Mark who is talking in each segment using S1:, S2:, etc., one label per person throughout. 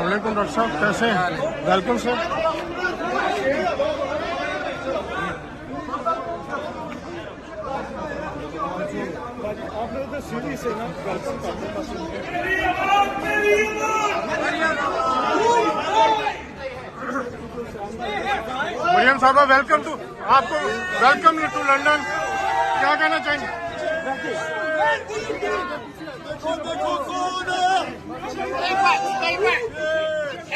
S1: वालेकुम डॉक्टर साहब, कैसे हैं? Welcome sir. आपने तो सीढ़ी से ना मरियम साहबा, वेलकम टू आपको, वेलकम टू लंदन। क्या कहना चाहेंगे?
S2: Stay back, stay back.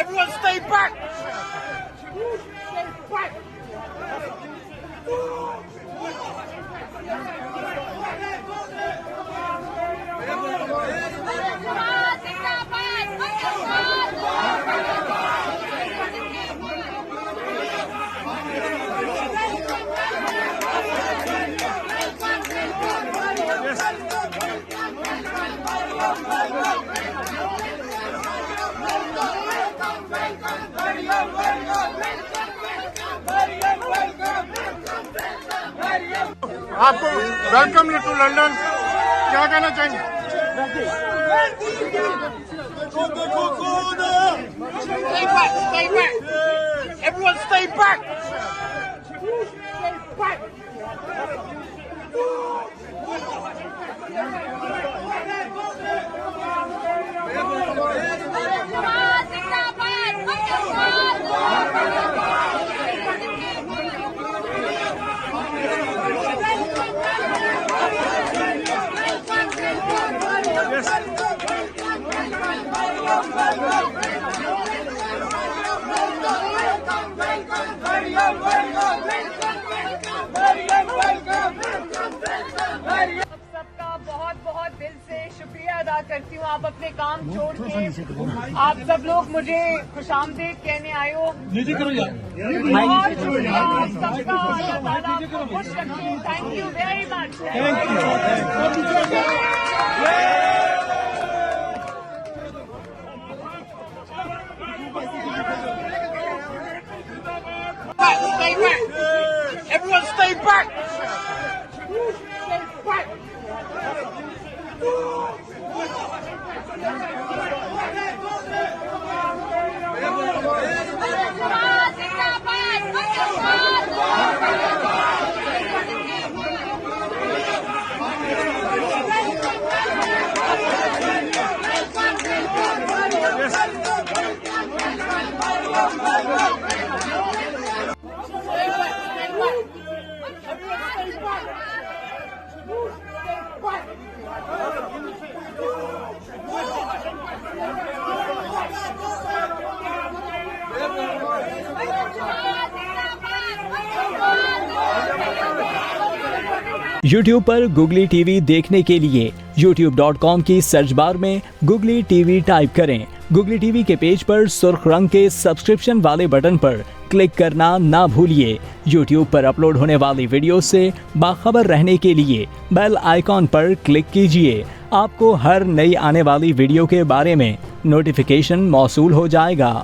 S2: Everyone stay back. Stay back.
S1: आपको वेलकम टू लंदन। क्या कहना चाहेंगे?
S2: Stay back, stay back. Everyone stay back. Stay back.
S3: सबका बहुत बहुत दिल से शुक्रिया अदा करती हूँ। आप अपने काम छोड़ के आप सब लोग मुझे खुशामदीद कहने आए हो। बहुत शुक्रिया सबका, अल्लाह ताला आपको खुश रखे। Thank you very much.
S2: Stay back. Everyone stay back. Stay back.
S4: YouTube पर Googly TV देखने के लिए youtube.com की सर्च बार में Googly TV टाइप करें। Googly TV के पेज पर सुर्ख रंग के सब्सक्रिप्शन वाले बटन पर क्लिक करना ना भूलिए। YouTube पर अपलोड होने वाली वीडियो से बाखबर रहने के लिए बेल आइकॉन पर क्लिक कीजिए। आपको हर नई आने वाली वीडियो के बारे में नोटिफिकेशन मौसूल हो जाएगा।